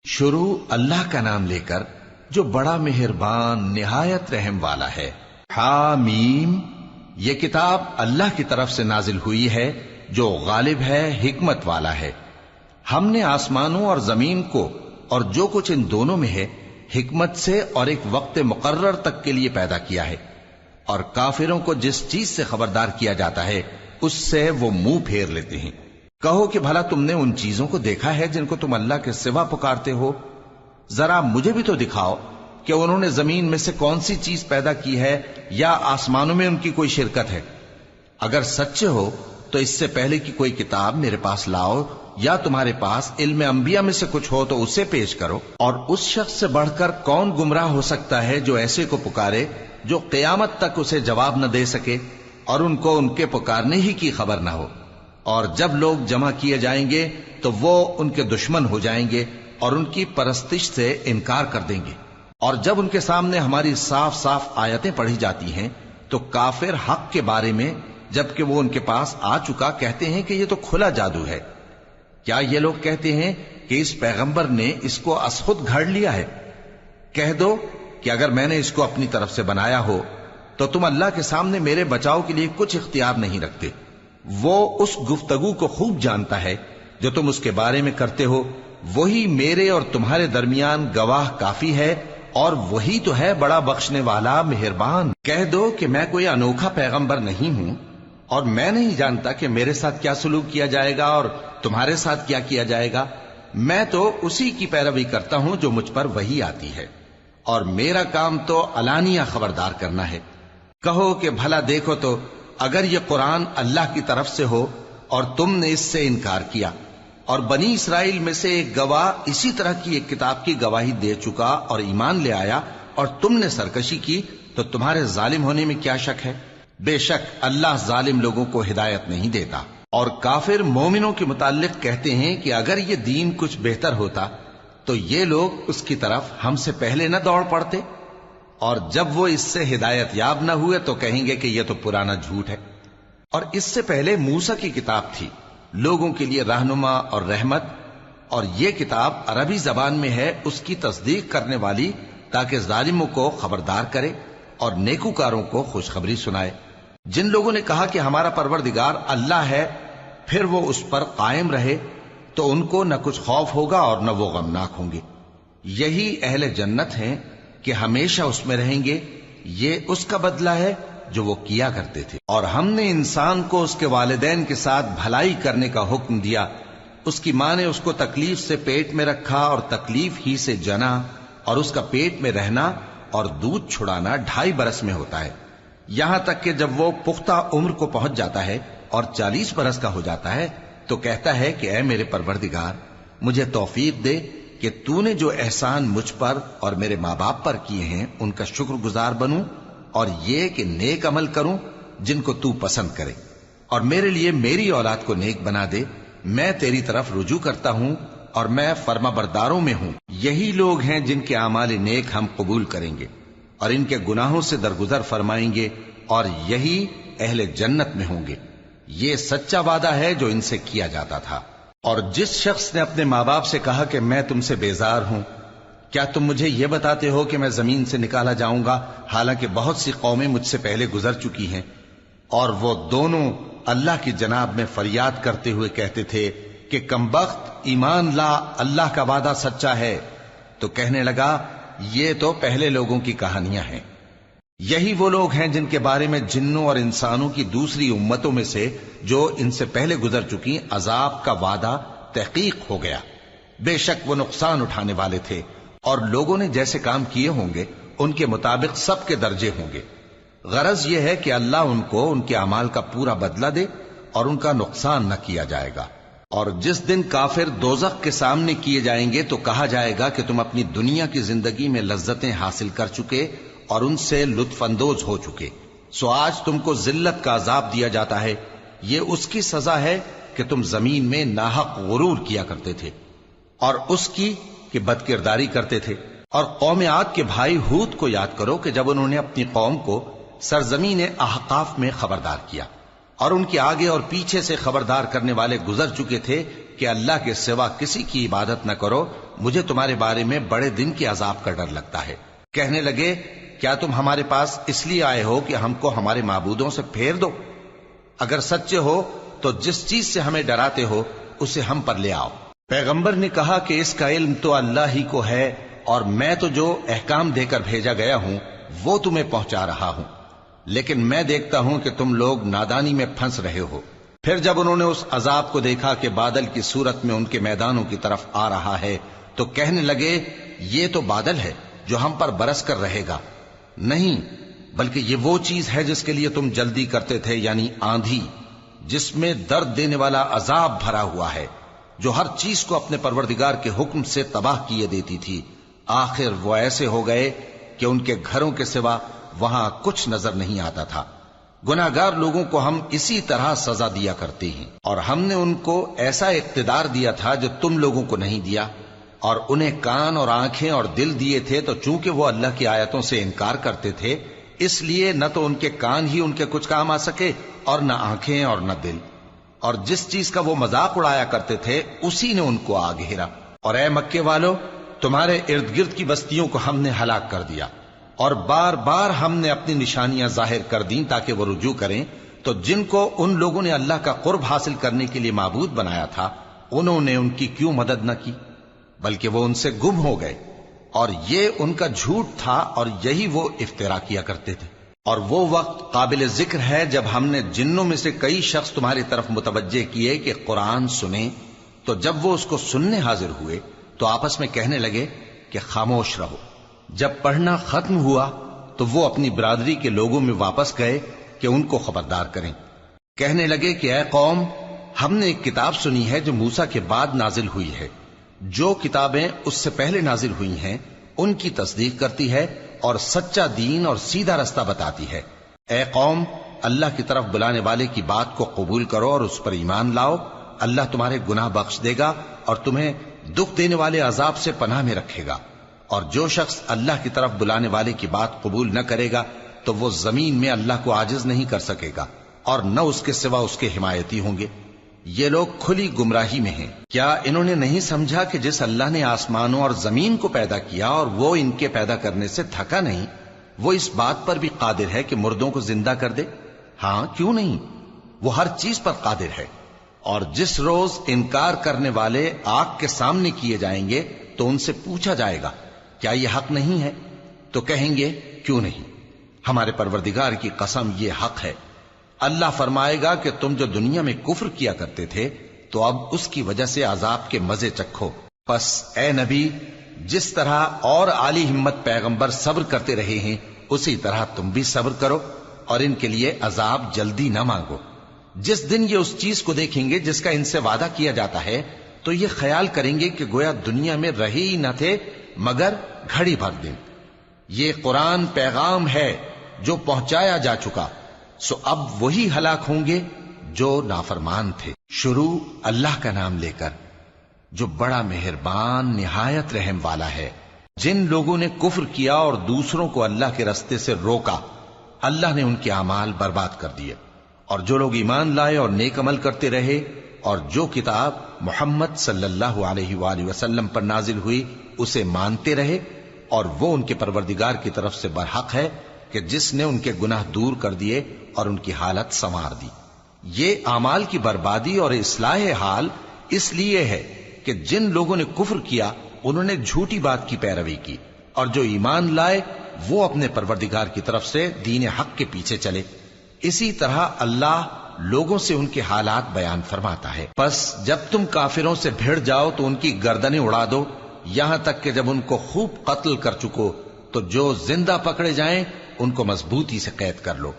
شروع اللہ کا نام لے کر جو بڑا مہربان نہایت رحم والا ہے۔ حامیم، یہ کتاب اللہ کی طرف سے نازل ہوئی ہے جو غالب ہے، حکمت والا ہے۔ ہم نے آسمانوں اور زمین کو اور جو کچھ ان دونوں میں ہے حکمت سے اور ایک وقت مقرر تک کے لیے پیدا کیا ہے، اور کافروں کو جس چیز سے خبردار کیا جاتا ہے اس سے وہ منہ پھیر لیتے ہیں۔ کہو کہ بھلا تم نے ان چیزوں کو دیکھا ہے جن کو تم اللہ کے سوا پکارتے ہو؟ ذرا مجھے بھی تو دکھاؤ کہ انہوں نے زمین میں سے کون سی چیز پیدا کی ہے یا آسمانوں میں ان کی کوئی شرکت ہے؟ اگر سچے ہو تو اس سے پہلے کی کوئی کتاب میرے پاس لاؤ، یا تمہارے پاس علم انبیاء میں سے کچھ ہو تو اسے پیش کرو۔ اور اس شخص سے بڑھ کر کون گمراہ ہو سکتا ہے جو ایسے کو پکارے جو قیامت تک اسے جواب نہ دے سکے اور ان کو ان کے پکارنے ہی کی خبر نہ ہو۔ اور جب لوگ جمع کیے جائیں گے تو وہ ان کے دشمن ہو جائیں گے اور ان کی پرستش سے انکار کر دیں گے۔ اور جب ان کے سامنے ہماری صاف صاف آیتیں پڑھی جاتی ہیں تو کافر حق کے بارے میں جبکہ وہ ان کے پاس آ چکا کہتے ہیں کہ یہ تو کھلا جادو ہے۔ کیا یہ لوگ کہتے ہیں کہ اس پیغمبر نے اس کو از خود گھڑ لیا ہے؟ کہہ دو کہ اگر میں نے اس کو اپنی طرف سے بنایا ہو تو تم اللہ کے سامنے میرے بچاؤ کے لیے کچھ اختیار نہیں رکھتے۔ وہ اس گفتگو کو خوب جانتا ہے جو تم اس کے بارے میں کرتے ہو، وہی میرے اور تمہارے درمیان گواہ کافی ہے، اور وہی تو ہے بڑا بخشنے والا مہربان۔ کہہ دو کہ میں کوئی انوکھا پیغمبر نہیں ہوں، اور میں نہیں جانتا کہ میرے ساتھ کیا سلوک کیا جائے گا اور تمہارے ساتھ کیا کیا جائے گا۔ میں تو اسی کی پیروی کرتا ہوں جو مجھ پر وحی آتی ہے، اور میرا کام تو علانیہ خبردار کرنا ہے۔ کہو کہ بھلا دیکھو تو اگر یہ قرآن اللہ کی طرف سے ہو اور تم نے اس سے انکار کیا، اور بنی اسرائیل میں سے ایک گواہ اسی طرح کی ایک کتاب کی گواہی دے چکا اور ایمان لے آیا، اور تم نے سرکشی کی، تو تمہارے ظالم ہونے میں کیا شک ہے؟ بے شک اللہ ظالم لوگوں کو ہدایت نہیں دیتا۔ اور کافر مومنوں کے متعلق کہتے ہیں کہ اگر یہ دین کچھ بہتر ہوتا تو یہ لوگ اس کی طرف ہم سے پہلے نہ دوڑ پڑتے، اور جب وہ اس سے ہدایت یاب نہ ہوئے تو کہیں گے کہ یہ تو پرانا جھوٹ ہے۔ اور اس سے پہلے موسیٰ کی کتاب تھی، لوگوں کے لیے رہنما اور رحمت، اور یہ کتاب عربی زبان میں ہے اس کی تصدیق کرنے والی، تاکہ ظالموں کو خبردار کرے اور نیکوکاروں کو خوشخبری سنائے۔ جن لوگوں نے کہا کہ ہمارا پروردگار اللہ ہے، پھر وہ اس پر قائم رہے تو ان کو نہ کچھ خوف ہوگا اور نہ وہ غمناک ہوں گے۔ یہی اہل جنت ہیں کہ ہمیشہ اس میں رہیں گے، یہ اس کا بدلہ ہے جو وہ کیا کرتے تھے۔ اور ہم نے انسان کو اس کے والدین کے ساتھ بھلائی کرنے کا حکم دیا۔ اس کی ماں نے اس کو تکلیف سے پیٹ میں رکھا اور تکلیف ہی سے جنا، اور اس کا پیٹ میں رہنا اور دودھ چھڑانا 2.5 برس میں ہوتا ہے، یہاں تک کہ جب وہ پختہ عمر کو پہنچ جاتا ہے اور 40 برس کا ہو جاتا ہے تو کہتا ہے کہ اے میرے پروردگار، مجھے توفیق دے کہ تو نے جو احسان مجھ پر اور میرے ماں باپ پر کیے ہیں ان کا شکر گزار بنوں، اور یہ کہ نیک عمل کروں جن کو تو پسند کرے، اور میرے لیے میری اولاد کو نیک بنا دے۔ میں تیری طرف رجوع کرتا ہوں اور میں فرما برداروں میں ہوں۔ یہی لوگ ہیں جن کے اعمال نیک ہم قبول کریں گے اور ان کے گناہوں سے درگزر فرمائیں گے، اور یہی اہل جنت میں ہوں گے۔ یہ سچا وعدہ ہے جو ان سے کیا جاتا تھا۔ اور جس شخص نے اپنے ماں باپ سے کہا کہ میں تم سے بیزار ہوں، کیا تم مجھے یہ بتاتے ہو کہ میں زمین سے نکالا جاؤں گا، حالانکہ بہت سی قومیں مجھ سے پہلے گزر چکی ہیں؟ اور وہ دونوں اللہ کی جناب میں فریاد کرتے ہوئے کہتے تھے کہ کمبخت، ایمان لا، اللہ کا وعدہ سچا ہے۔ تو کہنے لگا یہ تو پہلے لوگوں کی کہانیاں ہیں۔ یہی وہ لوگ ہیں جن کے بارے میں جنوں اور انسانوں کی دوسری امتوں میں سے جو ان سے پہلے گزر چکی عذاب کا وعدہ تحقیق ہو گیا۔ بے شک وہ نقصان اٹھانے والے تھے، اور لوگوں نے جیسے کام کیے ہوں گے ان کے مطابق سب کے درجے ہوں گے۔ غرض یہ ہے کہ اللہ ان کو ان کے اعمال کا پورا بدلہ دے اور ان کا نقصان نہ کیا جائے گا۔ اور جس دن کافر دوزخ کے سامنے کیے جائیں گے تو کہا جائے گا کہ تم اپنی دنیا کی زندگی میں لذتیں حاصل کر چکے اور ان سے لطف اندوز ہو چکے، سو آج تم کو ذلت کا عذاب دیا جاتا ہے۔ یہ اس کی سزا ہے کہ تم زمین میں ناحق غرور کیا کرتے تھے، اور اس کی کہ بد کرداری کرتے تھے۔ اور قوم عاد کے بھائی ہود کو یاد کرو کہ جب انہوں نے اپنی قوم کو سرزمین احقاف میں خبردار کیا، اور ان کے آگے اور پیچھے سے خبردار کرنے والے گزر چکے تھے کہ اللہ کے سوا کسی کی عبادت نہ کرو، مجھے تمہارے بارے میں بڑے دن کے عذاب کا ڈر لگتا ہے۔ کہنے لگے کیا تم ہمارے پاس اس لیے آئے ہو کہ ہم کو ہمارے معبودوں سے پھیر دو؟ اگر سچے ہو تو جس چیز سے ہمیں ڈراتے ہو اسے ہم پر لے آؤ۔ پیغمبر نے کہا کہ اس کا علم تو اللہ ہی کو ہے، اور میں تو جو احکام دے کر بھیجا گیا ہوں وہ تمہیں پہنچا رہا ہوں، لیکن میں دیکھتا ہوں کہ تم لوگ نادانی میں پھنس رہے ہو۔ پھر جب انہوں نے اس عذاب کو دیکھا کہ بادل کی صورت میں ان کے میدانوں کی طرف آ رہا ہے تو کہنے لگے یہ تو بادل ہے جو ہم پر برس کر رہے گا، نہیں بلکہ یہ وہ چیز ہے جس کے لیے تم جلدی کرتے تھے، یعنی آندھی، جس میں درد دینے والا عذاب بھرا ہوا ہے، جو ہر چیز کو اپنے پروردگار کے حکم سے تباہ کیے دیتی تھی۔ آخر وہ ایسے ہو گئے کہ ان کے گھروں کے سوا وہاں کچھ نظر نہیں آتا تھا۔ گناہگار لوگوں کو ہم اسی طرح سزا دیا کرتے ہیں، اور ہم نے ان کو ایسا اقتدار دیا تھا جو تم لوگوں کو نہیں دیا، اور انہیں کان اور آنکھیں اور دل دیے تھے، تو چونکہ وہ اللہ کی آیتوں سے انکار کرتے تھے اس لیے نہ تو ان کے کان ہی ان کے کچھ کام آ سکے اور نہ آنکھیں اور نہ دل، اور جس چیز کا وہ مذاق اڑایا کرتے تھے اسی نے ان کو آ گھیرا۔ اور اے مکے والو، تمہارے ارد گرد کی بستیوں کو ہم نے ہلاک کر دیا، اور بار بار ہم نے اپنی نشانیاں ظاہر کر دیں تاکہ وہ رجوع کریں، تو جن کو ان لوگوں نے اللہ کا قرب حاصل کرنے کے لیے معبود بنایا تھا انہوں نے ان کی کیوں مدد نہ کی، بلکہ وہ ان سے گم ہو گئے، اور یہ ان کا جھوٹ تھا اور یہی وہ افترا کیا کرتے تھے۔ اور وہ وقت قابل ذکر ہے جب ہم نے جنوں میں سے کئی شخص تمہاری طرف متوجہ کیے کہ قرآن سنیں، تو جب وہ اس کو سننے حاضر ہوئے تو آپس میں کہنے لگے کہ خاموش رہو۔ جب پڑھنا ختم ہوا تو وہ اپنی برادری کے لوگوں میں واپس گئے کہ ان کو خبردار کریں۔ کہنے لگے کہ اے قوم، ہم نے ایک کتاب سنی ہے جو موسیٰ کے بعد نازل ہوئی ہے، جو کتابیں اس سے پہلے نازل ہوئی ہیں ان کی تصدیق کرتی ہے اور سچا دین اور سیدھا رستہ بتاتی ہے۔ اے قوم، اللہ کی طرف بلانے والے کی بات کو قبول کرو اور اس پر ایمان لاؤ، اللہ تمہارے گناہ بخش دے گا اور تمہیں دکھ دینے والے عذاب سے پناہ میں رکھے گا۔ اور جو شخص اللہ کی طرف بلانے والے کی بات قبول نہ کرے گا تو وہ زمین میں اللہ کو عاجز نہیں کر سکے گا، اور نہ اس کے سوا اس کے حمایتی ہوں گے۔ یہ لوگ کھلی گمراہی میں ہیں۔ کیا انہوں نے نہیں سمجھا کہ جس اللہ نے آسمانوں اور زمین کو پیدا کیا اور وہ ان کے پیدا کرنے سے تھکا نہیں، وہ اس بات پر بھی قادر ہے کہ مردوں کو زندہ کر دے؟ ہاں، کیوں نہیں، وہ ہر چیز پر قادر ہے۔ اور جس روز انکار کرنے والے آگ کے سامنے کیے جائیں گے تو ان سے پوچھا جائے گا کیا یہ حق نہیں ہے؟ تو کہیں گے کیوں نہیں، ہمارے پروردگار کی قسم یہ حق ہے۔ اللہ فرمائے گا کہ تم جو دنیا میں کفر کیا کرتے تھے تو اب اس کی وجہ سے عذاب کے مزے چکھو۔ پس اے نبی، جس طرح اور عالی ہمت پیغمبر صبر کرتے رہے ہیں اسی طرح تم بھی صبر کرو، اور ان کے لیے عذاب جلدی نہ مانگو۔ جس دن یہ اس چیز کو دیکھیں گے جس کا ان سے وعدہ کیا جاتا ہے تو یہ خیال کریں گے کہ گویا دنیا میں رہے ہی نہ تھے مگر گھڑی بھر دن۔ یہ قرآن پیغام ہے جو پہنچایا جا چکا، سو اب وہی ہلاک ہوں گے جو نافرمان تھے۔ شروع اللہ کا نام لے کر جو بڑا مہربان نہایت رحم والا ہے۔ جن لوگوں نے کفر کیا اور دوسروں کو اللہ کے رستے سے روکا، اللہ نے ان کے اعمال برباد کر دیے، اور جو لوگ ایمان لائے اور نیک عمل کرتے رہے اور جو کتاب محمد صلی اللہ علیہ وآلہ وسلم پر نازل ہوئی اسے مانتے رہے، اور وہ ان کے پروردگار کی طرف سے برحق ہے کہ جس نے ان کے گناہ دور کر دیے اور ان کی حالت سنوار دی۔ یہ اعمال کی بربادی اور اصلاح حال اس لیے ہے کہ جن لوگوں نے کفر کیا انہوں نے جھوٹی بات کی پیروی کی، اور جو ایمان لائے وہ اپنے پروردگار کی طرف سے دین حق کے پیچھے چلے۔ اسی طرح اللہ لوگوں سے ان کے حالات بیان فرماتا ہے۔ پس جب تم کافروں سے بھیڑ جاؤ تو ان کی گردنیں اڑا دو، یہاں تک کہ جب ان کو خوب قتل کر چکو تو جو زندہ پکڑے جائیں ان کو مضبوطی سے قید کر لو۔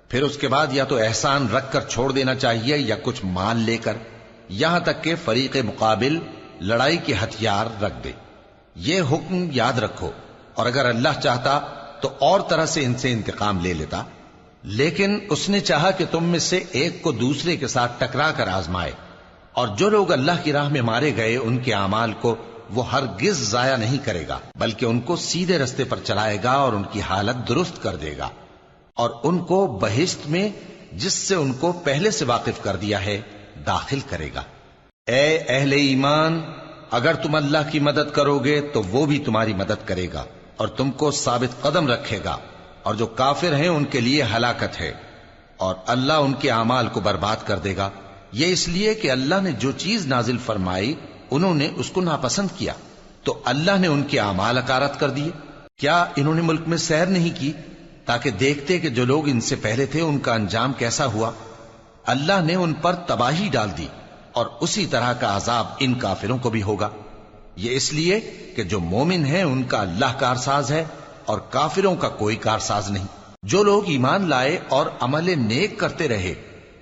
پھر اس کے بعد یا تو احسان رکھ کر چھوڑ دینا چاہیے یا کچھ مال لے کر، یہاں تک کہ فریق مقابل لڑائی کے ہتھیار رکھ دے۔ یہ حکم یاد رکھو، اور اگر اللہ چاہتا تو اور طرح سے ان سے انتقام لے لیتا، لیکن اس نے چاہا کہ تم میں سے ایک کو دوسرے کے ساتھ ٹکرا کر آزمائے۔ اور جو لوگ اللہ کی راہ میں مارے گئے ان کے اعمال کو وہ ہرگز ضائع نہیں کرے گا، بلکہ ان کو سیدھے رستے پر چلائے گا اور ان کی حالت درست کر دے گا، اور ان کو بہشت میں جس سے ان کو پہلے سے واقف کر دیا ہے داخل کرے گا۔ اے اہل ایمان، اگر تم اللہ کی مدد کرو گے تو وہ بھی تمہاری مدد کرے گا اور تم کو ثابت قدم رکھے گا، اور جو کافر ہیں ان کے لیے ہلاکت ہے، اور اللہ ان کے اعمال کو برباد کر دے گا۔ یہ اس لیے کہ اللہ نے جو چیز نازل فرمائی انہوں نے اس کو ناپسند کیا، تو اللہ نے ان کے اعمال اکارت کر دیے۔ کیا انہوں نے ملک میں سیر نہیں کی تاکہ دیکھتے کہ جو لوگ ان سے پہلے تھے ان کا انجام کیسا ہوا؟ اللہ نے ان پر تباہی ڈال دی، اور اسی طرح کا عذاب ان کافروں کو بھی ہوگا۔ یہ اس لیے کہ جو مومن ہیں ان کا اللہ کارساز ہے اور کافروں کا کوئی کارساز نہیں۔ جو لوگ ایمان لائے اور عمل نیک کرتے رہے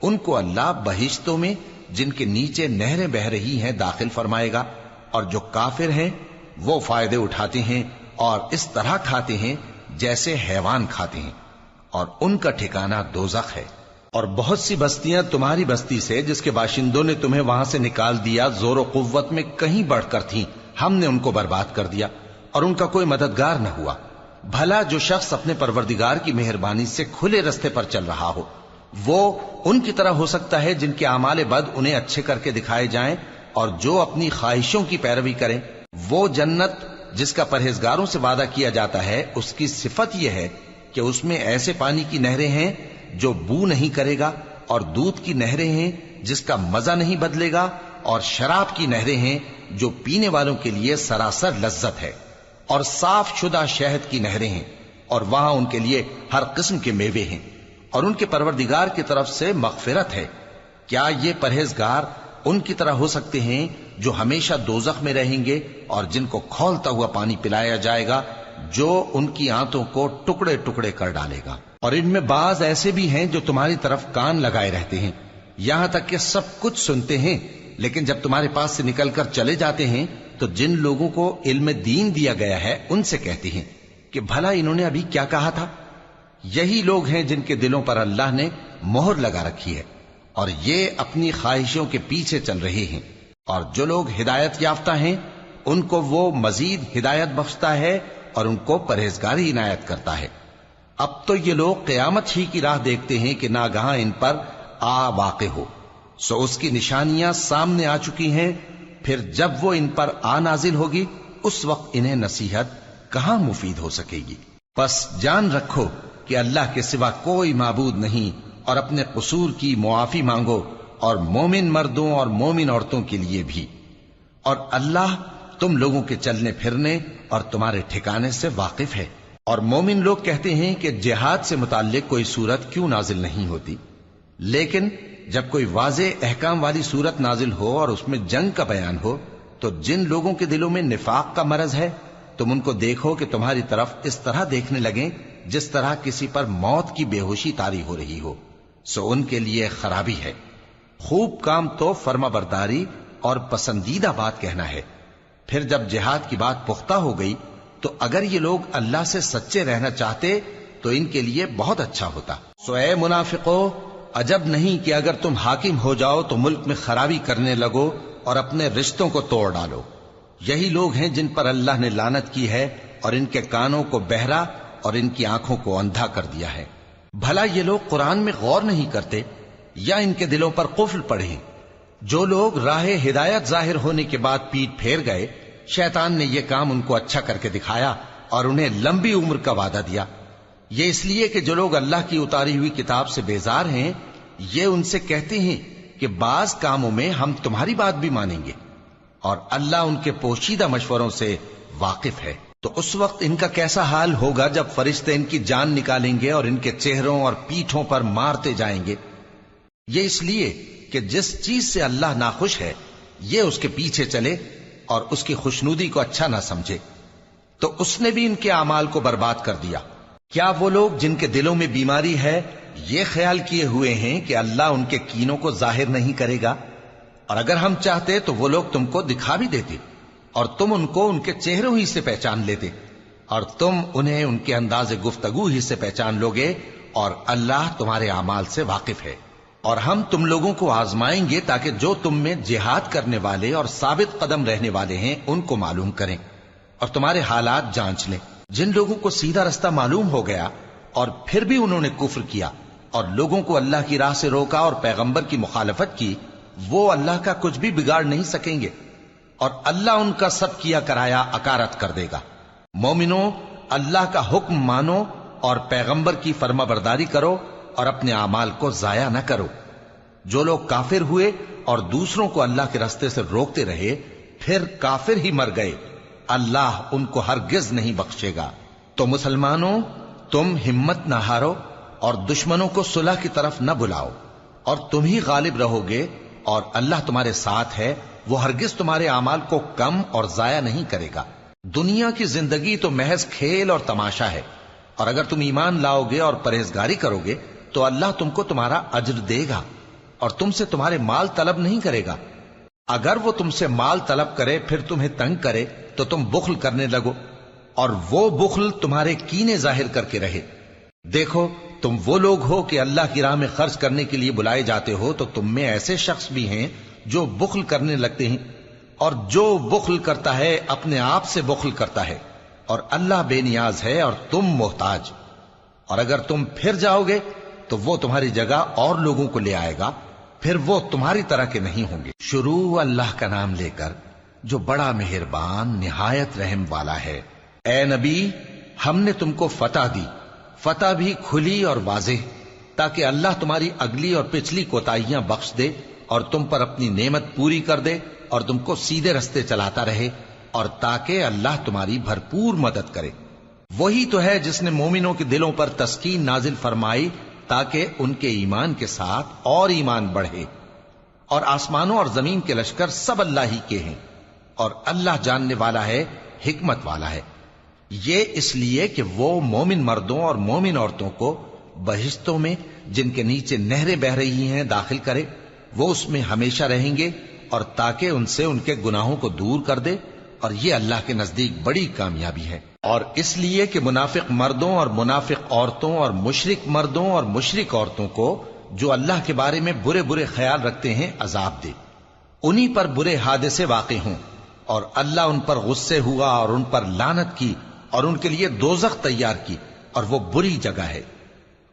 ان کو اللہ بہشتوں میں جن کے نیچے نہریں بہ رہی ہیں داخل فرمائے گا، اور جو کافر ہیں وہ فائدے اٹھاتے ہیں اور اس طرح کھاتے ہیں جیسے حیوان کھاتے ہیں، اور ان کا ٹھکانہ دوزخ ہے۔ اور بہت سی بستیاں تمہاری بستی سے جس کے باشندوں نے تمہیں وہاں سے نکال دیا زور و قوت میں کہیں بڑھ کر تھیں، ہم نے ان کو برباد کر دیا اور ان کا کوئی مددگار نہ ہوا۔ بھلا جو شخص اپنے پروردگار کی مہربانی سے کھلے رستے پر چل رہا ہو وہ ان کی طرح ہو سکتا ہے جن کے اعمال بد انہیں اچھے کر کے دکھائے جائیں، اور جو اپنی خواہشوں کی پیروی کریں۔ وہ جنت جس کا پرہیزگاروں سے وعدہ کیا جاتا ہے اس کی صفت یہ ہے کہ اس میں ایسے پانی کی نہریں ہیں جو بو نہیں کرے گا، اور دودھ کی نہریں ہیں جس کا مزہ نہیں بدلے گا، اور شراب کی نہریں ہیں جو پینے والوں کے لیے سراسر لذت ہے، اور صاف شدہ شہد کی نہریں ہیں، اور وہاں ان کے لیے ہر قسم کے میوے ہیں، اور ان کے پروردگار کی طرف سے مغفرت ہے۔ کیا یہ پرہیزگار ان کی طرح ہو سکتے ہیں جو ہمیشہ دوزخ میں رہیں گے اور جن کو کھولتا ہوا پانی پلایا جائے گا جو ان کی آنتوں کو ٹکڑے ٹکڑے کر ڈالے گا؟ اور ان میں بعض ایسے بھی ہیں جو تمہاری طرف کان لگائے رہتے ہیں، یہاں تک کہ سب کچھ سنتے ہیں، لیکن جب تمہارے پاس سے نکل کر چلے جاتے ہیں تو جن لوگوں کو علم دین دیا گیا ہے ان سے کہتے ہیں کہ بھلا انہوں نے ابھی کیا کہا تھا؟ یہی لوگ ہیں جن کے دلوں پر اللہ نے مہر لگا رکھی ہے، اور یہ اپنی خواہشوں کے پیچھے چل رہے ہیں۔ اور جو لوگ ہدایت یافتہ ہیں ان کو وہ مزید ہدایت بخشتا ہے اور ان کو پرہیزگاری عنایت کرتا ہے۔ اب تو یہ لوگ قیامت ہی کی راہ دیکھتے ہیں کہ ناگہاں ان پر آ واقع ہو، سو اس کی نشانیاں سامنے آ چکی ہیں، پھر جب وہ ان پر آ نازل ہوگی اس وقت انہیں نصیحت کہاں مفید ہو سکے گی۔ پس جان رکھو کہ اللہ کے سوا کوئی معبود نہیں، اور اپنے قصور کی معافی مانگو، اور مومن مردوں اور مومن عورتوں کے لیے بھی، اور اللہ تم لوگوں کے چلنے پھرنے اور تمہارے ٹھکانے سے واقف ہے۔ اور مومن لوگ کہتے ہیں کہ جہاد سے متعلق کوئی سورت کیوں نازل نہیں ہوتی، لیکن جب کوئی واضح احکام والی سورت نازل ہو اور اس میں جنگ کا بیان ہو تو جن لوگوں کے دلوں میں نفاق کا مرض ہے تم ان کو دیکھو کہ تمہاری طرف اس طرح دیکھنے لگیں جس طرح کسی پر موت کی بے ہوشی طاری ہو رہی ہو، سو ان کے لیے خرابی ہے۔ خوب کام تو فرما برداری اور پسندیدہ بات کہنا ہے۔ پھر جب جہاد کی بات پختہ ہو گئی تو اگر یہ لوگ اللہ سے سچے رہنا چاہتے تو ان کے لیے بہت اچھا ہوتا۔ سو اے منافقو، عجب نہیں کہ اگر تم حاکم ہو جاؤ تو ملک میں خرابی کرنے لگو اور اپنے رشتوں کو توڑ ڈالو۔ یہی لوگ ہیں جن پر اللہ نے لعنت کی ہے اور ان کے کانوں کو بہرا اور ان کی آنکھوں کو اندھا کر دیا ہے۔ بھلا یہ لوگ قرآن میں غور نہیں کرتے یا ان کے دلوں پر قفل پڑے ہیں؟ جو لوگ راہ ہدایت ظاہر ہونے کے بعد پیٹ پھیر گئے، شیطان نے یہ کام ان کو اچھا کر کے دکھایا اور انہیں لمبی عمر کا وعدہ دیا۔ یہ اس لیے کہ جو لوگ اللہ کی اتاری ہوئی کتاب سے بیزار ہیں یہ ان سے کہتے ہیں کہ بعض کاموں میں ہم تمہاری بات بھی مانیں گے، اور اللہ ان کے پوشیدہ مشوروں سے واقف ہے۔ تو اس وقت ان کا کیسا حال ہوگا جب فرشتے ان کی جان نکالیں گے اور ان کے چہروں اور پیٹھوں پر مارتے جائیں گے۔ یہ اس لیے کہ جس چیز سے اللہ ناخوش ہے یہ اس کے پیچھے چلے اور اس کی خوشنودی کو اچھا نہ سمجھے، تو اس نے بھی ان کے اعمال کو برباد کر دیا۔ کیا وہ لوگ جن کے دلوں میں بیماری ہے یہ خیال کیے ہوئے ہیں کہ اللہ ان کے کینوں کو ظاہر نہیں کرے گا؟ اور اگر ہم چاہتے تو وہ لوگ تم کو دکھا بھی دیتے اور تم ان کو ان کے چہروں ہی سے پہچان لیتے، اور تم انہیں ان کے انداز گفتگو ہی سے پہچان لوگے، اور اللہ تمہارے اعمال سے واقف ہے۔ اور ہم تم لوگوں کو آزمائیں گے تاکہ جو تم میں جہاد کرنے والے اور ثابت قدم رہنے والے ہیں ان کو معلوم کریں اور تمہارے حالات جانچ لیں۔ جن لوگوں کو سیدھا رستہ معلوم ہو گیا اور پھر بھی انہوں نے کفر کیا اور لوگوں کو اللہ کی راہ سے روکا اور پیغمبر کی مخالفت کی، وہ اللہ کا کچھ بھی بگاڑ نہیں سکیں گے، اور اللہ ان کا سب کیا کرایا اکارت کر دے گا۔ مومنو، اللہ کا حکم مانو اور پیغمبر کی فرما برداری کرو اور اپنے اعمال کو ضائع نہ کرو۔ جو لوگ کافر ہوئے اور دوسروں کو اللہ کے راستے سے روکتے رہے پھر کافر ہی مر گئے، اللہ ان کو ہرگز نہیں بخشے گا۔ تو مسلمانوں، تم ہمت نہ ہارو اور دشمنوں کو صلح کی طرف نہ بلاؤ، اور تم ہی غالب رہو گے، اور اللہ تمہارے ساتھ ہے، وہ ہرگز تمہارے اعمال کو کم اور ضائع نہیں کرے گا۔ دنیا کی زندگی تو محض کھیل اور تماشا ہے، اور اگر تم ایمان لاؤ گے اور پرہیزگاری کرو گے تو اللہ تم کو تمہارا اجر دے گا اور تم سے تمہارے مال طلب نہیں کرے گا۔ اگر وہ تم سے مال طلب کرے پھر تمہیں تنگ کرے تو تم بخل کرنے لگو، اور وہ بخل تمہارے کینے ظاہر کر کے رہے۔ دیکھو، تم وہ لوگ ہو کہ اللہ کی راہ میں خرچ کرنے کے لیے بلائے جاتے ہو، تو تم میں ایسے شخص بھی ہیں جو بخل کرنے لگتے ہیں، اور جو بخل کرتا ہے اپنے آپ سے بخل کرتا ہے، اور اللہ بے نیاز ہے اور تم محتاج۔ اور اگر تم پھر جاؤ گے تو وہ تمہاری جگہ اور لوگوں کو لے آئے گا، پھر وہ تمہاری طرح کے نہیں ہوں گے۔ شروع اللہ کا نام لے کر جو بڑا مہربان نہایت رحم والا ہے۔ اے نبی، ہم نے تم کو فتح دی، فتح بھی کھلی اور واضح، تاکہ اللہ تمہاری اگلی اور پچھلی کوتاہیاں بخش دے اور تم پر اپنی نعمت پوری کر دے اور تم کو سیدھے رستے چلاتا رہے، اور تاکہ اللہ تمہاری بھرپور مدد کرے۔ وہی تو ہے جس نے مومنوں کے دلوں پر تسکین نازل فرمائی تاکہ ان کے ایمان کے ساتھ اور ایمان بڑھے۔ اور آسمانوں اور زمین کے لشکر سب اللہ ہی کے ہیں، اور اللہ جاننے والا ہے، حکمت والا ہے۔ یہ اس لیے کہ وہ مومن مردوں اور مومن عورتوں کو بہشتوں میں جن کے نیچے نہریں بہ رہی ہیں داخل کرے، وہ اس میں ہمیشہ رہیں گے، اور تاکہ ان سے ان کے گناہوں کو دور کر دے، اور یہ اللہ کے نزدیک بڑی کامیابی ہے۔ اور اس لیے کہ منافق مردوں اور منافق عورتوں اور مشرک مردوں اور مشرک عورتوں کو جو اللہ کے بارے میں برے برے خیال رکھتے ہیں عذاب دے، انہی پر برے حادثے واقع ہوں، اور اللہ ان پر غصے ہوا اور ان پر لعنت کی اور ان کے لیے دوزخ تیار کی، اور وہ بری جگہ ہے۔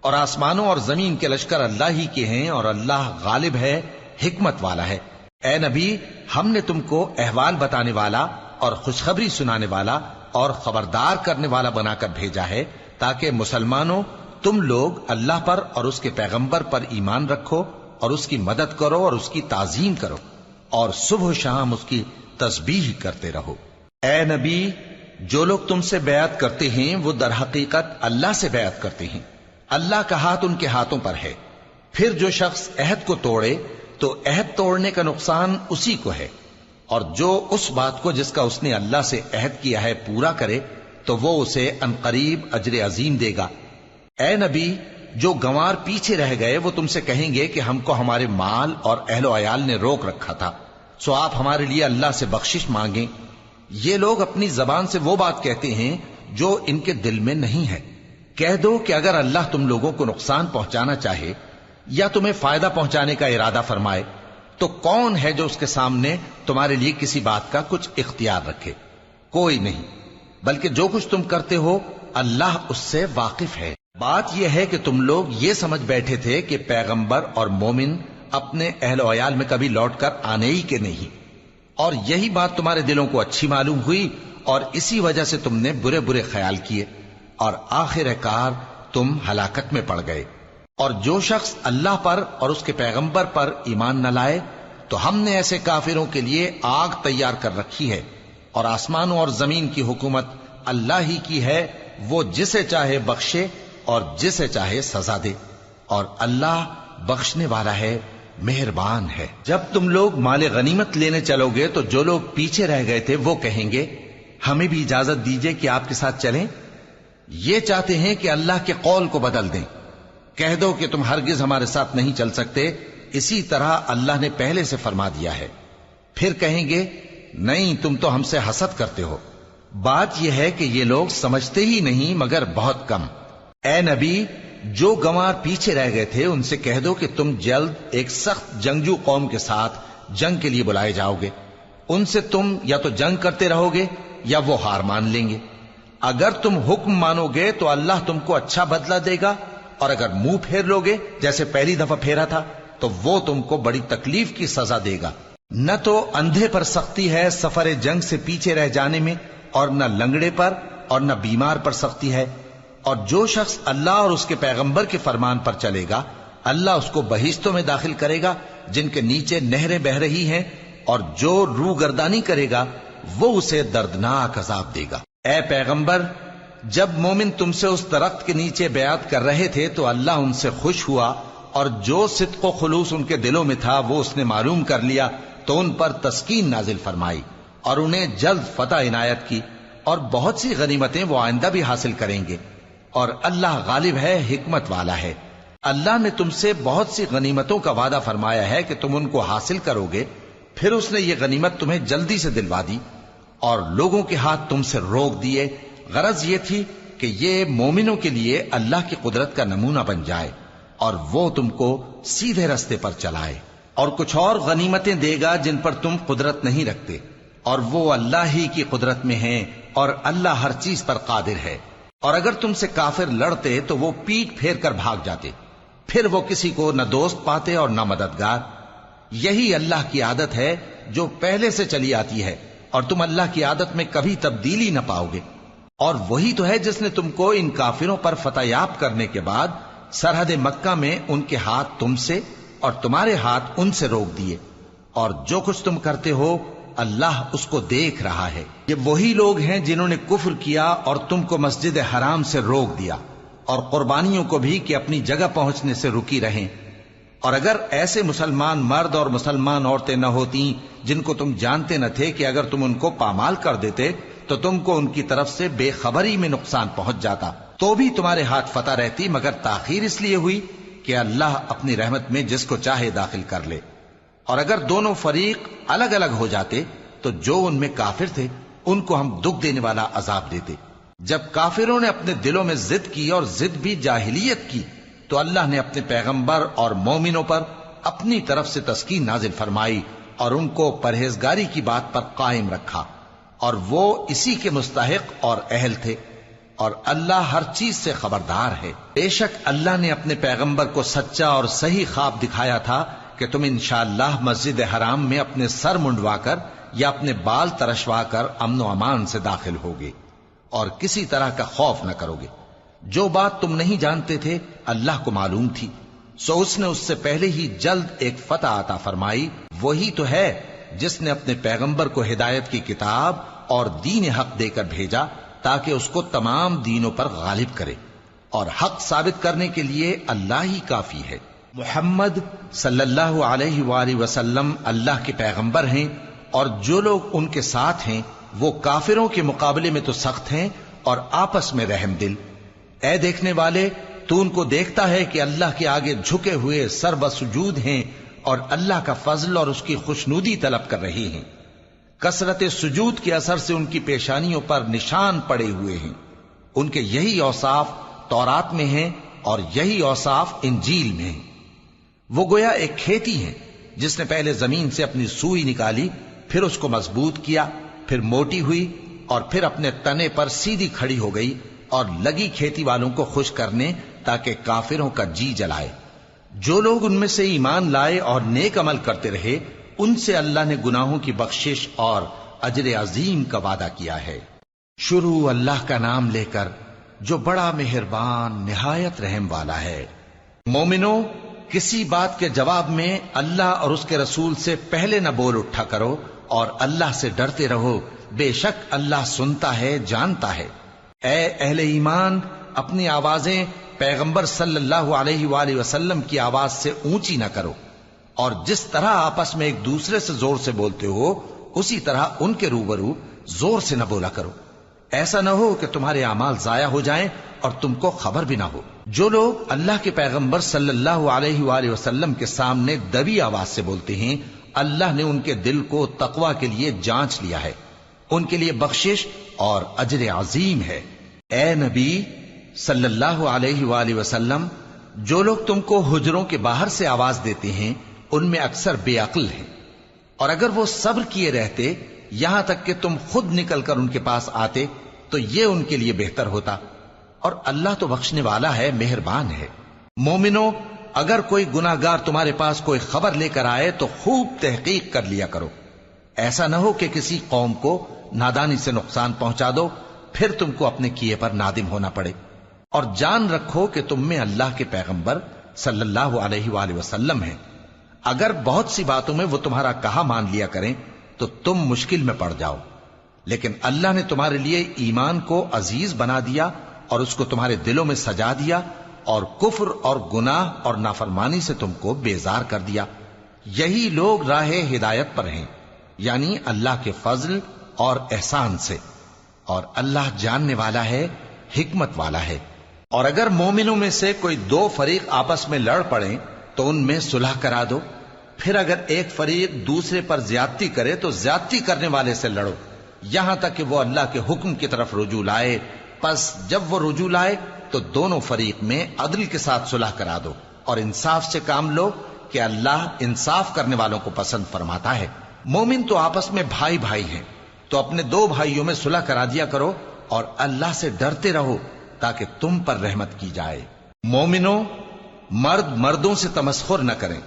اور آسمانوں اور زمین کے لشکر اللہ ہی کے ہیں، اور اللہ غالب ہے، حکمت والا ہے۔ اے نبی، ہم نے تم کو احوال بتانے والا اور خوشخبری سنانے والا اور خبردار کرنے والا بنا کر بھیجا ہے، تاکہ مسلمانوں تم لوگ اللہ پر اور اس کے پیغمبر پر ایمان رکھو اور اس کی مدد کرو اور اس کی تعظیم کرو، اور صبح و شام اس کی تسبیح کرتے رہو۔ اے نبی، جو لوگ تم سے بیعت کرتے ہیں وہ در حقیقت اللہ سے بیعت کرتے ہیں، اللہ کا ہاتھ ان کے ہاتھوں پر ہے۔ پھر جو شخص عہد کو توڑے تو عہد توڑنے کا نقصان اسی کو ہے، اور جو اس بات کو جس کا اس نے اللہ سے عہد کیا ہے پورا کرے تو وہ اسے عنقریب اجر عظیم دے گا۔ اے نبی، جو گنوار پیچھے رہ گئے وہ تم سے کہیں گے کہ ہم کو ہمارے مال اور اہل و عیال نے روک رکھا تھا، سو آپ ہمارے لیے اللہ سے بخشش مانگیں۔ یہ لوگ اپنی زبان سے وہ بات کہتے ہیں جو ان کے دل میں نہیں ہے۔ کہہ دو کہ اگر اللہ تم لوگوں کو نقصان پہنچانا چاہے یا تمہیں فائدہ پہنچانے کا ارادہ فرمائے تو کون ہے جو اس کے سامنے تمہارے لیے کسی بات کا کچھ اختیار رکھے؟ کوئی نہیں، بلکہ جو کچھ تم کرتے ہو اللہ اس سے واقف ہے۔ بات یہ ہے کہ تم لوگ یہ سمجھ بیٹھے تھے کہ پیغمبر اور مومن اپنے اہل و عیال میں کبھی لوٹ کر آنے ہی کے نہیں، اور یہی بات تمہارے دلوں کو اچھی معلوم ہوئی اور اسی وجہ سے تم نے برے برے خیال کیے، اور آخر کار تم ہلاکت میں پڑ گئے۔ اور جو شخص اللہ پر اور اس کے پیغمبر پر ایمان نہ لائے تو ہم نے ایسے کافروں کے لیے آگ تیار کر رکھی ہے، اور آسمانوں اور زمین کی حکومت اللہ ہی کی ہے، وہ جسے چاہے بخشے اور جسے چاہے سزا دے، اور اللہ بخشنے والا ہے، مہربان ہے۔ جب تم لوگ مال غنیمت لینے چلو گے تو جو لوگ پیچھے رہ گئے تھے وہ کہیں گے ہمیں بھی اجازت دیجئے کہ آپ کے ساتھ چلیں، یہ چاہتے ہیں کہ اللہ کے قول کو بدل دیں۔ کہہ دو کہ تم ہرگز ہمارے ساتھ نہیں چل سکتے، اسی طرح اللہ نے پہلے سے فرما دیا ہے۔ پھر کہیں گے نہیں، تم تو ہم سے حسد کرتے ہو۔ بات یہ ہے کہ یہ لوگ سمجھتے ہی نہیں مگر بہت کم۔ اے نبی، جو گنوار پیچھے رہ گئے تھے ان سے کہہ دو کہ تم جلد ایک سخت جنگجو قوم کے ساتھ جنگ کے لیے بلائے جاؤ گے، ان سے تم یا تو جنگ کرتے رہو گے یا وہ ہار مان لیں گے۔ اگر تم حکم مانو گے تو اللہ تم کو اچھا بدلہ دے گا، اور اگر منہ پھیر لو گے جیسے پہلی دفعہ پھیرا تھا تو وہ تم کو بڑی تکلیف کی سزا دے گا۔ نہ تو اندھے پر سختی ہے سفر جنگ سے پیچھے رہ جانے میں، اور نہ لنگڑے پر اور نہ بیمار پر سختی ہے، اور جو شخص اللہ اور اس کے پیغمبر کے فرمان پر چلے گا اللہ اس کو بہشتوں میں داخل کرے گا جن کے نیچے نہریں بہ رہی ہیں، اور جو روگردانی کرے گا وہ اسے دردناک عذاب دے گا۔ اے پیغمبر، جب مومن تم سے اس درخت کے نیچے بیعت کر رہے تھے تو اللہ ان سے خوش ہوا، اور جو صدق و خلوص ان کے دلوں میں تھا وہ اس نے معلوم کر لیا تو ان پر تسکین نازل فرمائی اور انہیں جلد فتح عنایت کی، اور بہت سی غنیمتیں وہ آئندہ بھی حاصل کریں گے، اور اللہ غالب ہے، حکمت والا ہے۔ اللہ نے تم سے بہت سی غنیمتوں کا وعدہ فرمایا ہے کہ تم ان کو حاصل کرو گے، پھر اس نے یہ غنیمت تمہیں جلدی سے دلوا دی اور لوگوں کے ہاتھ تم سے روک دیے۔ غرض یہ تھی کہ یہ مومنوں کے لیے اللہ کی قدرت کا نمونہ بن جائے اور وہ تم کو سیدھے رستے پر چلائے، اور کچھ اور غنیمتیں دے گا جن پر تم قدرت نہیں رکھتے، اور وہ اللہ ہی کی قدرت میں ہیں، اور اللہ ہر چیز پر قادر ہے۔ اور اگر تم سے کافر لڑتے تو وہ پیٹ پھیر کر بھاگ جاتے، پھر وہ کسی کو نہ دوست پاتے اور نہ مددگار۔ یہی اللہ کی عادت ہے جو پہلے سے چلی آتی ہے، اور تم اللہ کی عادت میں کبھی تبدیلی نہ پاؤ گے۔ اور وہی تو ہے جس نے تم کو ان کافروں پر فتح یاب کرنے کے بعد سرحد مکہ میں ان کے ہاتھ تم سے اور تمہارے ہاتھ ان سے روک دیے، اور جو کچھ تم کرتے ہو اللہ اس کو دیکھ رہا ہے۔ یہ وہی لوگ ہیں جنہوں نے کفر کیا اور تم کو مسجد حرام سے روک دیا، اور قربانیوں کو بھی کہ اپنی جگہ پہنچنے سے رکی رہیں۔ اور اگر ایسے مسلمان مرد اور مسلمان عورتیں نہ ہوتی جن کو تم جانتے نہ تھے کہ اگر تم ان کو پامال کر دیتے تو تم کو ان کی طرف سے بے خبری میں نقصان پہنچ جاتا، تو بھی تمہارے ہاتھ فتح رہتی، مگر تاخیر اس لیے ہوئی کہ اللہ اپنی رحمت میں جس کو چاہے داخل کر لے۔ اور اگر دونوں فریق الگ الگ ہو جاتے تو جو ان میں کافر تھے ان کو ہم دکھ دینے والا عذاب دیتے۔ جب کافروں نے اپنے دلوں میں ضد کی، اور ضد بھی جاہلیت کی، تو اللہ نے اپنے پیغمبر اور مومنوں پر اپنی طرف سے تسکین نازل فرمائی اور ان کو پرہیزگاری کی بات پر قائم رکھا، اور وہ اسی کے مستحق اور اہل تھے، اور اللہ ہر چیز سے خبردار ہے۔ بے شک اللہ نے اپنے پیغمبر کو سچا اور صحیح خواب دکھایا تھا کہ تم انشاءاللہ مسجد حرام میں اپنے سر منڈوا کر یا اپنے بال ترشوا کر امن و امان سے داخل ہوگے اور کسی طرح کا خوف نہ کرو گے۔ جو بات تم نہیں جانتے تھے اللہ کو معلوم تھی، سو اس نے اس سے پہلے ہی جلد ایک فتح عطا فرمائی۔ وہی تو ہے جس نے اپنے پیغمبر کو ہدایت کی کتاب اور دین حق دے کر بھیجا تاکہ اس کو تمام دینوں پر غالب کرے، اور حق ثابت کرنے کے لیے اللہ ہی کافی ہے۔ محمد صلی اللہ علیہ وآلہ وسلم اللہ کے پیغمبر ہیں، اور جو لوگ ان کے ساتھ ہیں وہ کافروں کے مقابلے میں تو سخت ہیں اور آپس میں رحم دل۔ اے دیکھنے والے، تو ان کو دیکھتا ہے کہ اللہ کے آگے جھکے ہوئے سر بسجود ہیں اور اللہ کا فضل اور اس کی خوشنودی طلب کر رہے ہیں۔ کثرت سجود کے اثر سے ان کی پیشانیوں پر نشان پڑے ہوئے ہیں۔ ان کے یہی اوصاف تورات میں ہیں اور یہی اوصاف انجیل میں ہیں۔ وہ گویا ایک کھیتی ہے جس نے پہلے زمین سے اپنی سوئی نکالی، پھر اس کو مضبوط کیا، پھر موٹی ہوئی، اور پھر اپنے تنے پر سیدھی کھڑی ہو گئی، اور لگی کھیتی والوں کو خوش کرنے تاکہ کافروں کا جی جلائے۔ جو لوگ ان میں سے ایمان لائے اور نیک عمل کرتے رہے ان سے اللہ نے گناہوں کی بخشش اور اجر عظیم کا وعدہ کیا ہے۔ شروع اللہ کا نام لے کر جو بڑا مہربان نہایت رحم والا ہے۔ مومنو، کسی بات کے جواب میں اللہ اور اس کے رسول سے پہلے نہ بول اٹھا کرو، اور اللہ سے ڈرتے رہو، بے شک اللہ سنتا ہے، جانتا ہے۔ اے اہل ایمان، اپنی آوازیں پیغمبر صلی اللہ علیہ وآلہ وسلم کی آواز سے اونچی نہ کرو، اور جس طرح آپس میں ایک دوسرے سے زور سے بولتے ہو اسی طرح ان کے روبرو زور سے نہ بولا کرو، ایسا نہ ہو کہ تمہارے اعمال ضائع ہو جائیں اور تم کو خبر بھی نہ ہو۔ جو لوگ اللہ کے پیغمبر صلی اللہ علیہ وآلہ وسلم کے سامنے دبی آواز سے بولتے ہیں اللہ نے ان کے دل کو تقوی کے لیے جانچ لیا ہے، ان کے لیے بخشش اور اجر عظیم ہے۔ اے نبی صلی اللہ علیہ وآلہ وسلم، جو لوگ تم کو حجروں کے باہر سے آواز دیتے ہیں ان میں اکثر بے عقل ہیں، اور اگر وہ صبر کیے رہتے یہاں تک کہ تم خود نکل کر ان کے پاس آتے تو یہ ان کے لیے بہتر ہوتا، اور اللہ تو بخشنے والا ہے، مہربان ہے۔ مومنو، اگر کوئی گناہگار تمہارے پاس کوئی خبر لے کر آئے تو خوب تحقیق کر لیا کرو، ایسا نہ ہو کہ کسی قوم کو نادانی سے نقصان پہنچا دو، پھر تم کو اپنے کیے پر نادم ہونا پڑے۔ اور جان رکھو کہ تم میں اللہ کے پیغمبر صلی اللہ علیہ وآلہ وسلم ہیں، اگر بہت سی باتوں میں وہ تمہارا کہا مان لیا کریں تو تم مشکل میں پڑ جاؤ، لیکن اللہ نے تمہارے لیے ایمان کو عزیز بنا دیا اور اس کو تمہارے دلوں میں سجا دیا، اور کفر اور گناہ اور نافرمانی سے تم کو بیزار کر دیا۔ یہی لوگ راہ ہدایت پر ہیں، یعنی اللہ کے فضل اور احسان سے، اور اللہ جاننے والا ہے، حکمت والا ہے۔ اور اگر مومنوں میں سے کوئی دو فریق آپس میں لڑ پڑیں تو ان میں صلح کرا دو، پھر اگر ایک فریق دوسرے پر زیادتی کرے تو زیادتی کرنے والے سے لڑو، یہاں تک کہ وہ اللہ کے حکم کی طرف رجوع لائے۔ پس جب وہ رجوع لائے تو دونوں فریق میں عدل کے ساتھ صلح کرا دو، اور انصاف سے کام لو کہ اللہ انصاف کرنے والوں کو پسند فرماتا ہے۔ مومن تو آپس میں بھائی بھائی ہیں، تو اپنے دو بھائیوں میں صلح کرا دیا کرو، اور اللہ سے ڈرتے رہو تاکہ تم پر رحمت کی جائے۔ مومنوں، مرد مردوں سے تمسخر نہ کریں۔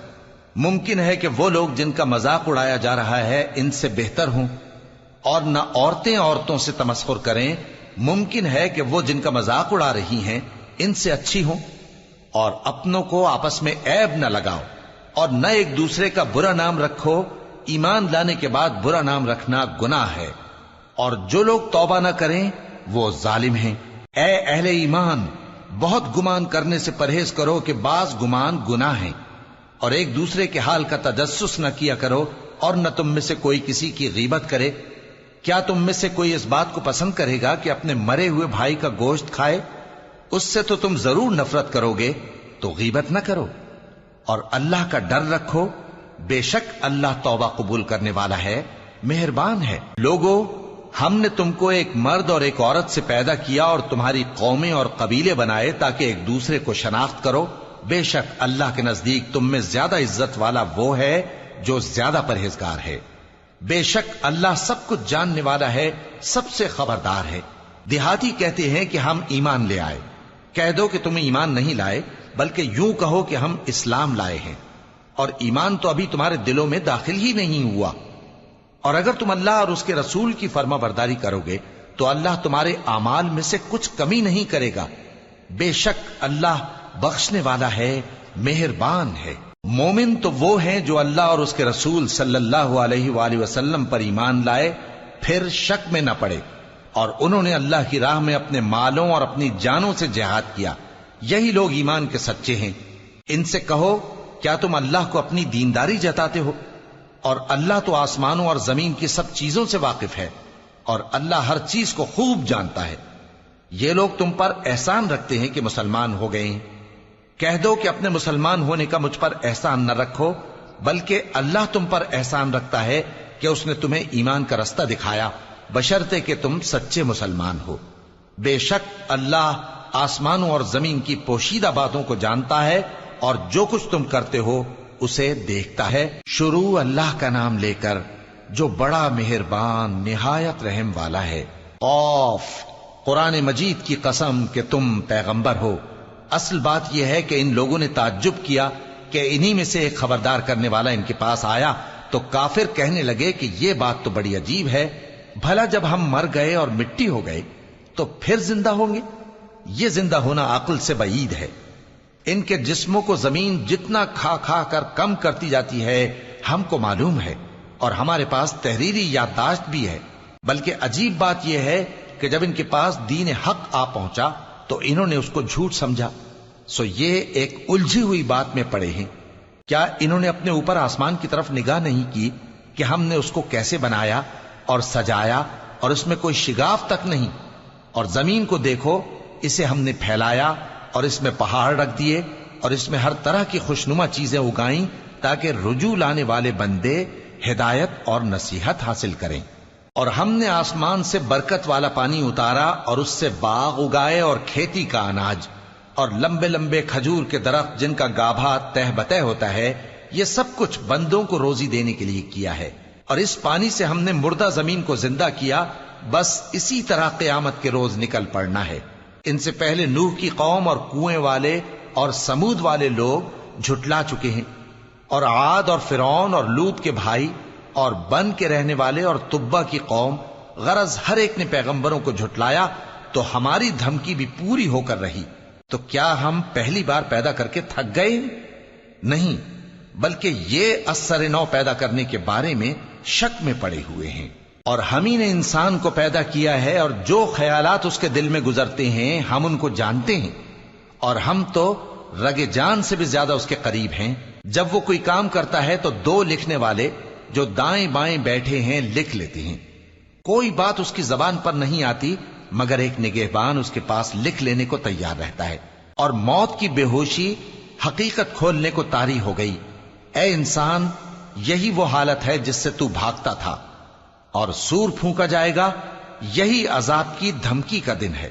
ممکن ہے کہ وہ لوگ جن کا مذاق اڑایا جا رہا ہے ان سے بہتر ہوں، اور نہ عورتیں عورتوں سے تمسخر کریں۔ ممکن ہے کہ وہ جن کا مذاق اڑا رہی ہیں ان سے اچھی ہوں۔ اور اپنوں کو آپس میں عیب نہ لگاؤ، اور نہ ایک دوسرے کا برا نام رکھو۔ ایمان لانے کے بعد برا نام رکھنا گناہ ہے، اور جو لوگ توبہ نہ کریں وہ ظالم ہیں۔ اے اہل ایمان، بہت گمان کرنے سے پرہیز کرو کہ بعض گمان گناہ ہیں، اور ایک دوسرے کے حال کا تجسس نہ کیا کرو، اور نہ تم میں سے کوئی کسی کی غیبت کرے۔ کیا تم میں سے کوئی اس بات کو پسند کرے گا کہ اپنے مرے ہوئے بھائی کا گوشت کھائے؟ اس سے تو تم ضرور نفرت کرو گے، تو غیبت نہ کرو، اور اللہ کا ڈر رکھو، بے شک اللہ توبہ قبول کرنے والا ہے، مہربان ہے۔ لوگو، ہم نے تم کو ایک مرد اور ایک عورت سے پیدا کیا اور تمہاری قومیں اور قبیلے بنائے تاکہ ایک دوسرے کو شناخت کرو۔ بے شک اللہ کے نزدیک تم میں زیادہ عزت والا وہ ہے جو زیادہ پرہیزگار ہے۔ بے شک اللہ سب کچھ جاننے والا ہے، سب سے خبردار ہے۔ دیہاتی کہتے ہیں کہ ہم ایمان لے آئے۔ کہہ دو کہ تم ایمان نہیں لائے، بلکہ یوں کہو کہ ہم اسلام لائے ہیں، اور ایمان تو ابھی تمہارے دلوں میں داخل ہی نہیں ہوا۔ اور اگر تم اللہ اور اس کے رسول کی فرما برداری کرو گے تو اللہ تمہارے اعمال میں سے کچھ کمی نہیں کرے گا۔ بے شک اللہ بخشنے والا ہے، مہربان ہے۔ مومن تو وہ ہیں جو اللہ اور اس کے رسول صلی اللہ علیہ وآلہ وسلم پر ایمان لائے، پھر شک میں نہ پڑے، اور انہوں نے اللہ کی راہ میں اپنے مالوں اور اپنی جانوں سے جہاد کیا۔ یہی لوگ ایمان کے سچے ہیں۔ ان سے کہو، کیا تم اللہ کو اپنی دینداری جتاتے ہو؟ اور اللہ تو آسمانوں اور زمین کی سب چیزوں سے واقف ہے، اور اللہ ہر چیز کو خوب جانتا ہے۔ یہ لوگ تم پر احسان رکھتے ہیں کہ مسلمان ہو گئے ہیں۔ کہہ دو کہ اپنے مسلمان ہونے کا مجھ پر احسان نہ رکھو، بلکہ اللہ تم پر احسان رکھتا ہے کہ اس نے تمہیں ایمان کا رستہ دکھایا، بشرطے کہ تم سچے مسلمان ہو۔ بے شک اللہ آسمانوں اور زمین کی پوشیدہ باتوں کو جانتا ہے، اور جو کچھ تم کرتے ہو اسے دیکھتا ہے۔ شروع اللہ کا نام لے کر جو بڑا مہربان نہایت رحم والا ہے۔ قاف، قرآن مجید کی قسم کہ تم پیغمبر ہو۔ اصل بات یہ ہے کہ ان لوگوں نے تعجب کیا کہ انہی میں سے ایک خبردار کرنے والا ان کے پاس آیا، تو کافر کہنے لگے کہ یہ بات تو بڑی عجیب ہے، بھلا جب ہم مر گئے اور مٹی ہو گئے تو پھر زندہ ہوں گے؟ یہ زندہ ہونا عقل سے بعید ہے۔ ان کے جسموں کو زمین جتنا کھا کھا کر کم کرتی جاتی ہے ہم کو معلوم ہے، اور ہمارے پاس تحریری یادداشت بھی ہے۔ بلکہ عجیب بات یہ ہے کہ جب ان کے پاس دین حق آ پہنچا تو انہوں نے اس کو جھوٹ سمجھا، سو یہ ایک الجھی ہوئی بات میں پڑے ہیں۔ کیا انہوں نے اپنے اوپر آسمان کی طرف نگاہ نہیں کی کہ ہم نے اس کو کیسے بنایا اور سجایا، اور اس میں کوئی شگاف تک نہیں؟ اور زمین کو دیکھو، اسے ہم نے پھیلایا اور اس میں پہاڑ رکھ دیے، اور اس میں ہر طرح کی خوشنما چیزیں اگائیں تاکہ رجوع لانے والے بندے ہدایت اور نصیحت حاصل کریں۔ اور ہم نے آسمان سے برکت والا پانی اتارا اور اس سے باغ اگائے اور کھیتی کا اناج، اور لمبے لمبے کھجور کے درخت جن کا گابھا تہ بتہ ہوتا ہے۔ یہ سب کچھ بندوں کو روزی دینے کے لیے کیا ہے۔ اور اس پانی سے ہم نے مردہ زمین کو زندہ کیا، بس اسی طرح قیامت کے روز نکل پڑنا ہے۔ ان سے پہلے نوح کی قوم اور کنویں والے اور سمود والے لوگ جھٹلا چکے ہیں، اور عاد اور فرعون اور لوط کے بھائی اور بن کے رہنے والے اور تبا کی قوم، غرض ہر ایک نے پیغمبروں کو جھٹلایا، تو ہماری دھمکی بھی پوری ہو کر رہی۔ تو کیا ہم پہلی بار پیدا کر کے تھک گئے؟ نہیں، بلکہ یہ اثر نو پیدا کرنے کے بارے میں شک میں پڑے ہوئے ہیں۔ اور ہم ہی نے انسان کو پیدا کیا ہے، اور جو خیالات اس کے دل میں گزرتے ہیں ہم ان کو جانتے ہیں، اور ہم تو رگ جان سے بھی زیادہ اس کے قریب ہیں۔ جب وہ کوئی کام کرتا ہے تو دو لکھنے والے جو دائیں بائیں بیٹھے ہیں لکھ لیتے ہیں۔ کوئی بات اس کی زبان پر نہیں آتی مگر ایک نگہبان اس کے پاس لکھ لینے کو تیار رہتا ہے۔ اور موت کی بے ہوشی حقیقت کھولنے کو طاری ہو گئی۔ اے انسان، یہی وہ حالت ہے جس سے تو بھاگتا تھا، اور سور پھونکا جائے گا، یہی عذاب کی دھمکی کا دن ہے۔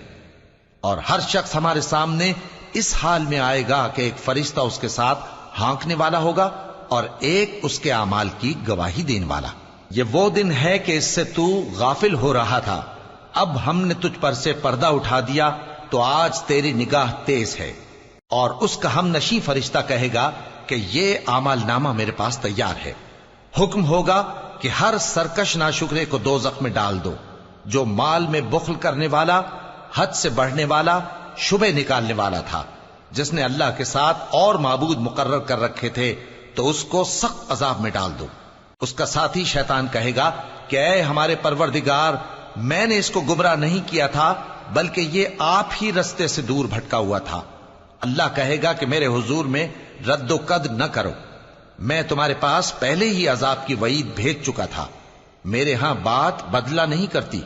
اور ہر شخص ہمارے سامنے اس حال میں آئے گا کہ ایک فرشتہ اس کے ساتھ ہانکنے والا ہوگا اور ایک اس کے اعمال کی گواہی دینے والا۔ یہ وہ دن ہے کہ اس سے تو غافل ہو رہا تھا، اب ہم نے تجھ پر سے پردہ اٹھا دیا تو آج تیری نگاہ تیز ہے۔ اور اس کا ہم نشیں فرشتہ کہے گا کہ یہ اعمال نامہ میرے پاس تیار ہے۔ حکم ہوگا کہ ہر سرکش ناشکرے کو دوزخ میں ڈال دو، جو مال میں بخل کرنے والا، حد سے بڑھنے والا، شبہ نکالنے والا تھا، جس نے اللہ کے ساتھ اور معبود مقرر کر رکھے تھے، تو اس کو سخت عذاب میں ڈال دو۔ اس کا ساتھی شیطان کہے گا کہ اے ہمارے پروردگار، میں نے اس کو گمراہ نہیں کیا تھا بلکہ یہ آپ ہی رستے سے دور بھٹکا ہوا تھا۔ اللہ کہے گا کہ میرے حضور میں رد و قد نہ کرو، میں تمہارے پاس پہلے ہی عذاب کی وعید بھیج چکا تھا۔ میرے ہاں بات بدلہ نہیں کرتی،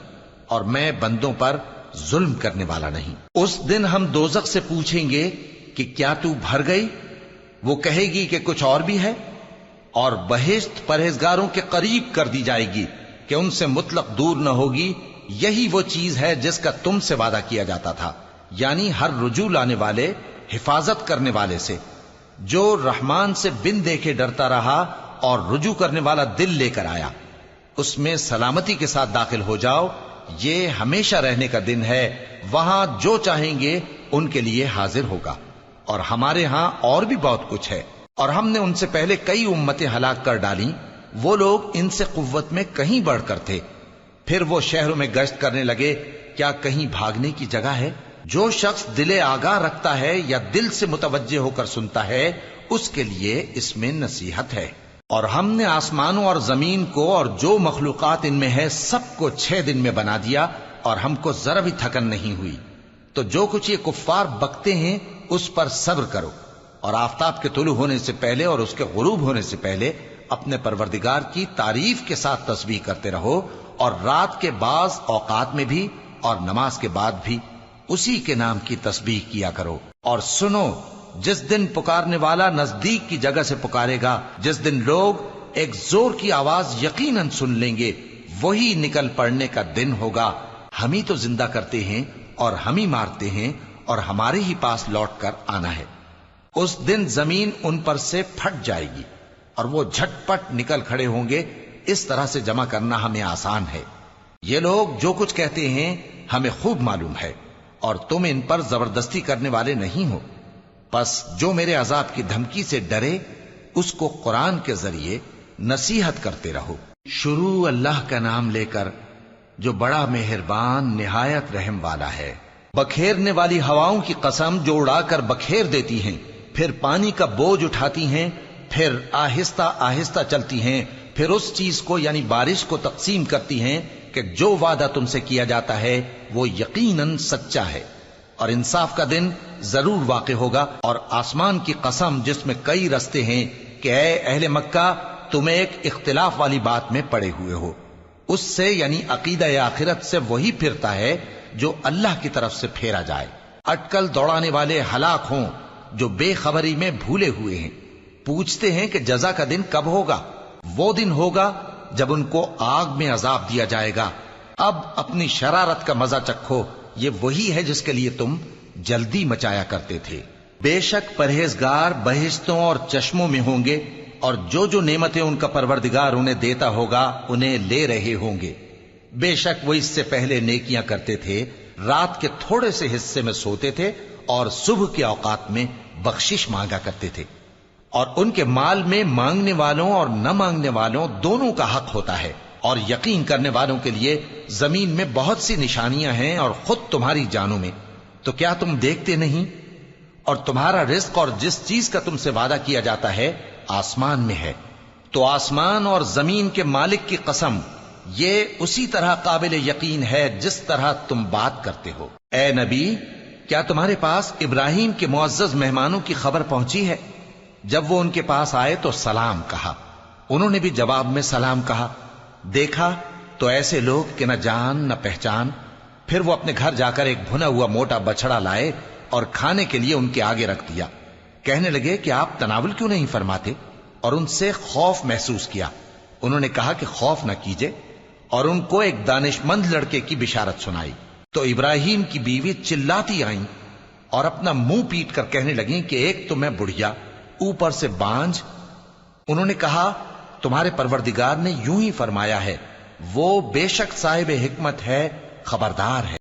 اور میں بندوں پر ظلم کرنے والا نہیں۔ اس دن ہم دوزخ سے پوچھیں گے کہ کیا تو بھر گئی؟ وہ کہے گی کہ کچھ اور بھی ہے۔ اور بہشت پرہیزگاروں کے قریب کر دی جائے گی کہ ان سے مطلق دور نہ ہوگی۔ یہی وہ چیز ہے جس کا تم سے وعدہ کیا جاتا تھا، یعنی ہر رجوع لانے والے، حفاظت کرنے والے سے، جو رحمان سے بن دیکھے ڈرتا رہا اور رجوع کرنے والا دل لے کر آیا، اس میں سلامتی کے ساتھ داخل ہو جاؤ۔ یہ ہمیشہ رہنے کا دن ہے، وہاں جو چاہیں گے ان کے لیے حاضر ہوگا۔ اور ہمارے ہاں اور بھی بہت کچھ ہے، اور ہم نے ان سے پہلے کئی امتیں ہلاک کر ڈالیں، وہ لوگ ان سے قوت میں کہیں بڑھ کر تھے۔ پھر وہ شہروں میں گشت کرنے لگے، کیا کہیں بھاگنے کی جگہ ہے؟ جو شخص دل آگاہ رکھتا ہے یا دل سے متوجہ ہو کر سنتا ہے، اس کے لیے اس میں نصیحت ہے۔ اور ہم نے آسمانوں اور زمین کو اور جو مخلوقات ان میں ہے سب کو 6 دن میں بنا دیا، اور ہم کو ذرا بھی تھکن نہیں ہوئی۔ تو جو کچھ یہ کفار بکتے ہیں اس پر صبر کرو، اور آفتاب کے طلوع ہونے سے پہلے اور اس کے غروب ہونے سے پہلے اپنے پروردگار کی تعریف کے ساتھ تسبیح کرتے رہو، اور رات کے بعض اوقات میں بھی اور نماز کے بعد بھی اسی کے نام کی تسبیح کیا کرو۔ اور سنو، جس دن پکارنے والا نزدیک کی جگہ سے پکارے گا، جس دن لوگ ایک زور کی آواز یقیناً سن لیں گے، وہی نکل پڑنے کا دن ہوگا۔ ہم ہی تو زندہ کرتے ہیں اور ہم ہی مارتے ہیں، اور ہمارے ہی پاس لوٹ کر آنا ہے۔ اس دن زمین ان پر سے پھٹ جائے گی، اور وہ جھٹ پٹ نکل کھڑے ہوں گے۔ اس طرح سے جمع کرنا ہمیں آسان ہے۔ یہ لوگ جو کچھ کہتے ہیں ہمیں خوب معلوم ہے، اور تم ان پر زبردستی کرنے والے نہیں ہو۔ پس جو میرے عذاب کی دھمکی سے ڈرے، اس کو قرآن کے ذریعے نصیحت کرتے رہو۔ شروع اللہ کا نام لے کر جو بڑا مہربان نہایت رحم والا ہے۔ بکھیرنے والی ہواؤں کی قسم جو اڑا کر بکھیر دیتی ہیں، پھر پانی کا بوجھ اٹھاتی ہیں، پھر آہستہ آہستہ چلتی ہیں، پھر اس چیز کو یعنی بارش کو تقسیم کرتی ہیں کہ جو وعدہ تم سے کیا جاتا ہے وہ یقیناً سچا ہے، اور انصاف کا دن ضرور واقع ہوگا۔ اور آسمان کی قسم جس میں کئی رستے ہیں کہ اے اہل مکہ، تم ایک اختلاف والی بات میں پڑے ہوئے ہو، اس سے یعنی عقیدہ آخرت سے وہی پھرتا ہے جو اللہ کی طرف سے پھیرا جائے۔ اٹکل دوڑانے والے ہلاک ہوں جو بے خبری میں بھولے ہوئے ہیں۔ پوچھتے ہیں کہ جزا کا دن کب ہوگا؟ وہ دن ہوگا جب ان کو آگ میں عذاب دیا جائے گا۔ اب اپنی شرارت کا مزہ چکھو، یہ وہی ہے جس کے لیے تم جلدی مچایا کرتے تھے۔ بے شک پرہیزگار بہشتوں اور چشموں میں ہوں گے، اور جو نعمتیں ان کا پروردگار انہیں دیتا ہوگا انہیں لے رہے ہوں گے۔ بے شک وہ اس سے پہلے نیکیاں کرتے تھے، رات کے تھوڑے سے حصے میں سوتے تھے، اور صبح کے اوقات میں بخشش مانگا کرتے تھے۔ اور ان کے مال میں مانگنے والوں اور نہ مانگنے والوں دونوں کا حق ہوتا ہے، اور یقین کرنے والوں کے لیے زمین میں بہت سی نشانیاں ہیں اور خود تمہاری جانوں میں، تو کیا تم دیکھتے نہیں؟ اور تمہارا رزق اور جس چیز کا تم سے وعدہ کیا جاتا ہے آسمان میں ہے، تو آسمان اور زمین کے مالک کی قسم، یہ اسی طرح قابل یقین ہے جس طرح تم بات کرتے ہو۔ اے نبی، کیا تمہارے پاس ابراہیم کے معزز مہمانوں کی خبر پہنچی ہے؟ جب وہ ان کے پاس آئے تو سلام کہا، انہوں نے بھی جواب میں سلام کہا۔ دیکھا تو ایسے لوگ کہ نہ جان نہ پہچان۔ پھر وہ اپنے گھر جا کر ایک بھنا ہوا موٹا بچڑا لائے اور کھانے کے لیے ان کے آگے رکھ دیا۔ کہنے لگے کہ آپ تناول کیوں نہیں فرماتے؟ اور ان سے خوف محسوس کیا۔ انہوں نے کہا کہ خوف نہ کیجے، اور ان کو ایک دانش مند لڑکے کی بشارت سنائی۔ تو ابراہیم کی بیوی چلاتی آئیں اور اپنا منہ پیٹ کر کہنے لگیں کہ ایک تو میں بڑھیا، اوپر سے بانجھ۔ انہوں نے کہا تمہارے پروردگار نے یوں ہی فرمایا ہے، وہ بے شک صاحب حکمت ہے، خبردار ہے۔